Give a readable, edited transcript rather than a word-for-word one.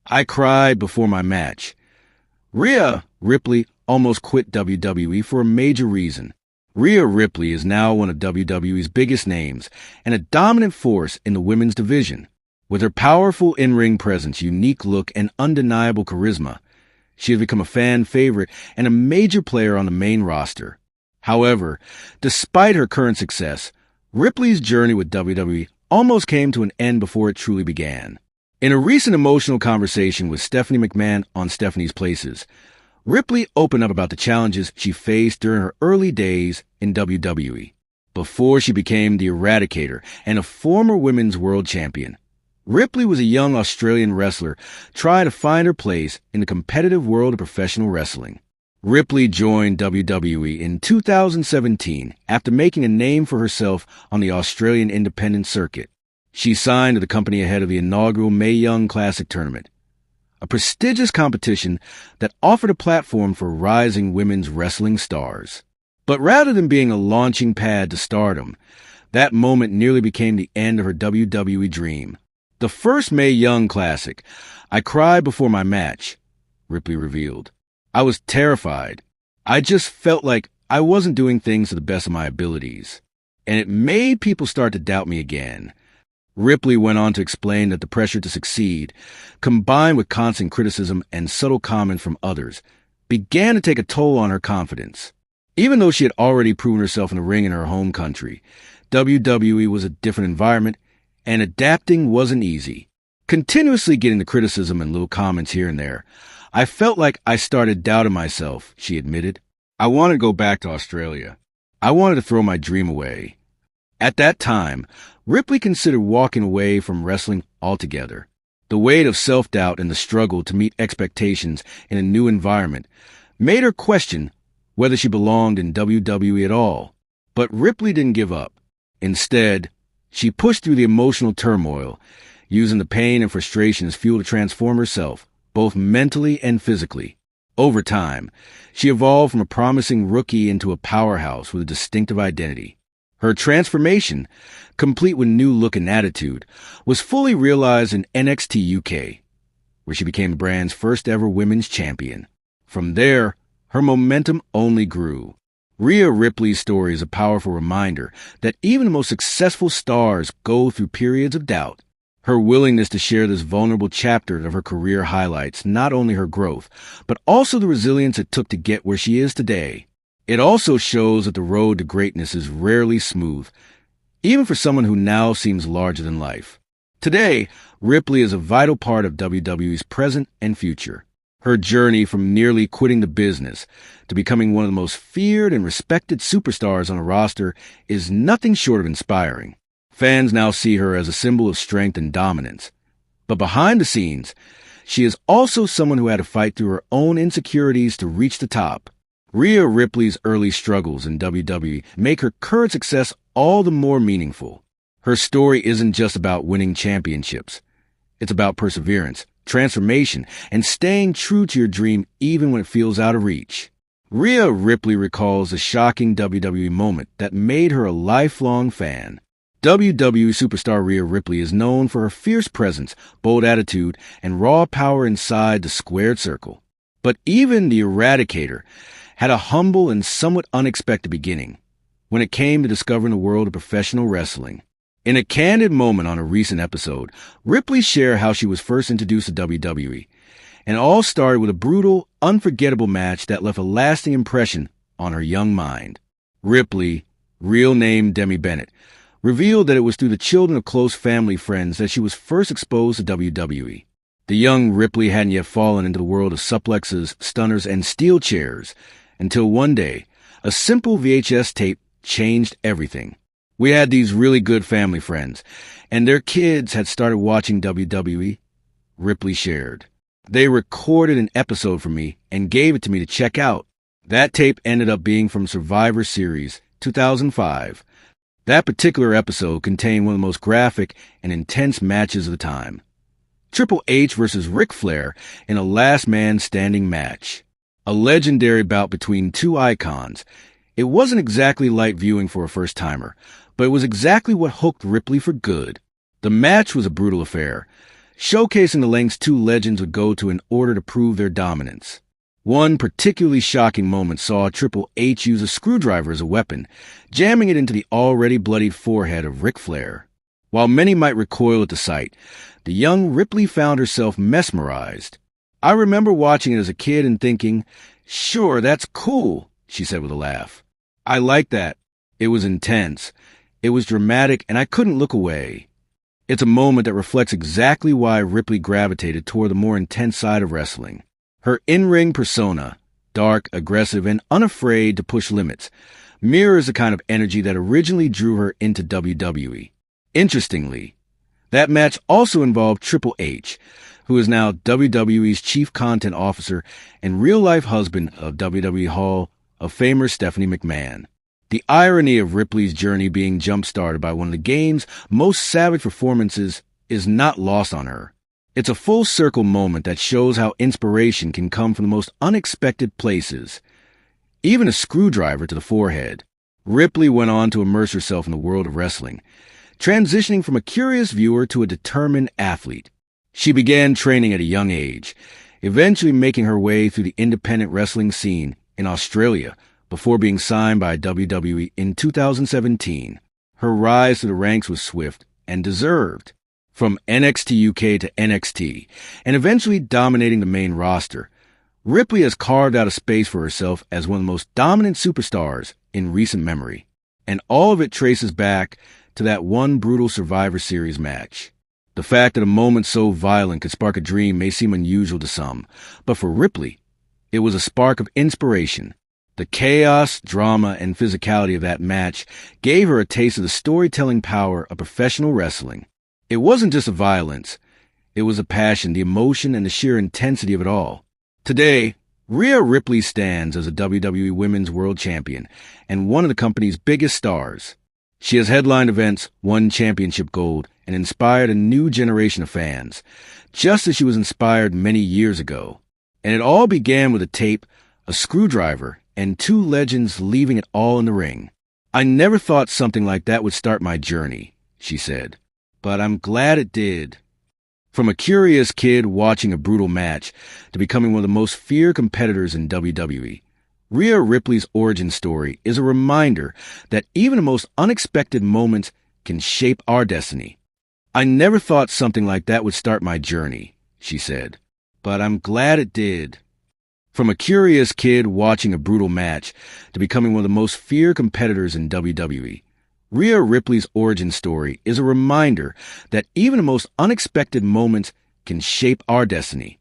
I cried before my match. Rhea Ripley almost quit WWE for a major reason. Rhea Ripley is now one of WWE's biggest names and a dominant force in the women's division. With her powerful in-ring presence, unique look, and undeniable charisma, she has become a fan favorite and a major player on the main roster. However, despite her current success, Ripley's journey with WWE almost came to an end before it truly began. In a recent emotional conversation with Stephanie McMahon on Stephanie's Places, Ripley opened up about the challenges she faced during her early days in WWE, before she became the Eradicator and a former women's world champion. Ripley was a young Australian wrestler trying to find her place in the competitive world of professional wrestling. Ripley joined WWE in 2017 after making a name for herself on the Australian independent circuit. She signed to the company ahead of the inaugural Mae Young Classic tournament, a prestigious competition that offered a platform for rising women's wrestling stars. But rather than being a launching pad to stardom, that moment nearly became the end of her WWE dream. The first Mae Young Classic, I cried before my match, Ripley revealed. I was terrified. I just felt like I wasn't doing things to the best of my abilities, and it made people start to doubt me again. Ripley went on to explain that the pressure to succeed, combined with constant criticism and subtle comments from others, began to take a toll on her confidence. Even though she had already proven herself in the ring in her home country, WWE was a different environment, and adapting wasn't easy. Continuously getting the criticism and little comments here and there, I felt like I started doubting myself, she admitted. I wanted to go back to Australia. I wanted to throw my dream away. At that time, Ripley considered walking away from wrestling altogether. The weight of self-doubt and the struggle to meet expectations in a new environment made her question whether she belonged in WWE at all. But Ripley didn't give up. Instead, she pushed through the emotional turmoil, using the pain and frustration as fuel to transform herself, both mentally and physically. Over time, she evolved from a promising rookie into a powerhouse with a distinctive identity. Her transformation, complete with new look and attitude, was fully realized in NXT UK, where she became the brand's first ever women's champion. From there, her momentum only grew. Rhea Ripley's story is a powerful reminder that even the most successful stars go through periods of doubt. Her willingness to share this vulnerable chapter of her career highlights not only her growth, but also the resilience it took to get where she is today. It also shows that the road to greatness is rarely smooth, even for someone who now seems larger than life. Today, Ripley is a vital part of WWE's present and future. Her journey from nearly quitting the business to becoming one of the most feared and respected superstars on a roster is nothing short of inspiring. Fans now see her as a symbol of strength and dominance. But behind the scenes, she is also someone who had to fight through her own insecurities to reach the top. Rhea Ripley's early struggles in WWE make her current success all the more meaningful. Her story isn't just about winning championships. It's about perseverance, transformation, and staying true to your dream even when it feels out of reach. Rhea Ripley recalls a shocking WWE moment that made her a lifelong fan. WWE superstar Rhea Ripley is known for her fierce presence, bold attitude, and raw power inside the squared circle. But even the Eradicator had a humble and somewhat unexpected beginning when it came to discovering the world of professional wrestling. In a candid moment on a recent episode, Ripley shared how she was first introduced to WWE, and it all started with a brutal, unforgettable match that left a lasting impression on her young mind. Ripley, real name Demi Bennett, revealed that it was through the children of close family friends that she was first exposed to WWE. The young Ripley hadn't yet fallen into the world of suplexes, stunners, and steel chairs, until one day, a simple VHS tape changed everything. We had these really good family friends, and their kids had started watching WWE, Ripley shared. They recorded an episode for me and gave it to me to check out. That tape ended up being from Survivor Series 2005. That particular episode contained one of the most graphic and intense matches of the time. Triple H versus Ric Flair in a last man standing match. A legendary bout between two icons. It wasn't exactly light viewing for a first-timer, but it was exactly what hooked Ripley for good. The match was a brutal affair. showcasing the lengths two legends would go to in order to prove their dominance. One particularly shocking moment saw Triple H use a screwdriver as a weapon, jamming it into the already bloodied forehead of Ric Flair. While many might recoil at the sight, the young Ripley found herself mesmerized. "I remember watching it as a kid and thinking, 'Sure, that's cool,' she said with a laugh. 'I like that. It was intense. It was dramatic, and I couldn't look away.' It's a moment that reflects exactly why Ripley gravitated toward the more intense side of wrestling. Her in-ring persona, dark, aggressive, and unafraid to push limits, mirrors the kind of energy that originally drew her into WWE. Interestingly, that match also involved Triple H, who is now WWE's Chief Content Officer and real-life husband of WWE Hall of Famer Stephanie McMahon. The irony of Ripley's journey being jump-started by one of the game's most savage performances is not lost on her. It's a full-circle moment that shows how inspiration can come from the most unexpected places. Even a screwdriver to the forehead. Ripley went on to immerse herself in the world of wrestling, transitioning from a curious viewer to a determined athlete. She began training at a young age, eventually making her way through the independent wrestling scene in Australia before being signed by WWE in 2017. Her rise to the ranks was swift and deserved. From NXT UK to NXT, and eventually dominating the main roster, Ripley has carved out a space for herself as one of the most dominant superstars in recent memory. And all of it traces back to that one brutal Survivor Series match. The fact that a moment so violent could spark a dream may seem unusual to some, but for Ripley, it was a spark of inspiration. The chaos, drama, and physicality of that match gave her a taste of the storytelling power of professional wrestling. It wasn't just the violence. It was the passion, the emotion, and the sheer intensity of it all. Today, Rhea Ripley stands as a WWE Women's World Champion and one of the company's biggest stars. She has headlined events, won championship gold, and inspired a new generation of fans, just as she was inspired many years ago. And it all began with a tape, a screwdriver, and two legends leaving it all in the ring. "I never thought something like that would start my journey," she said. "But I'm glad it did." From a curious kid watching a brutal match to becoming one of the most feared competitors in WWE, Rhea Ripley's origin story is a reminder that even the most unexpected moments can shape our destiny. "I never thought something like that would start my journey," she said. "But I'm glad it did." From a curious kid watching a brutal match to becoming one of the most feared competitors in WWE, Rhea Ripley's origin story is a reminder that even the most unexpected moments can shape our destiny.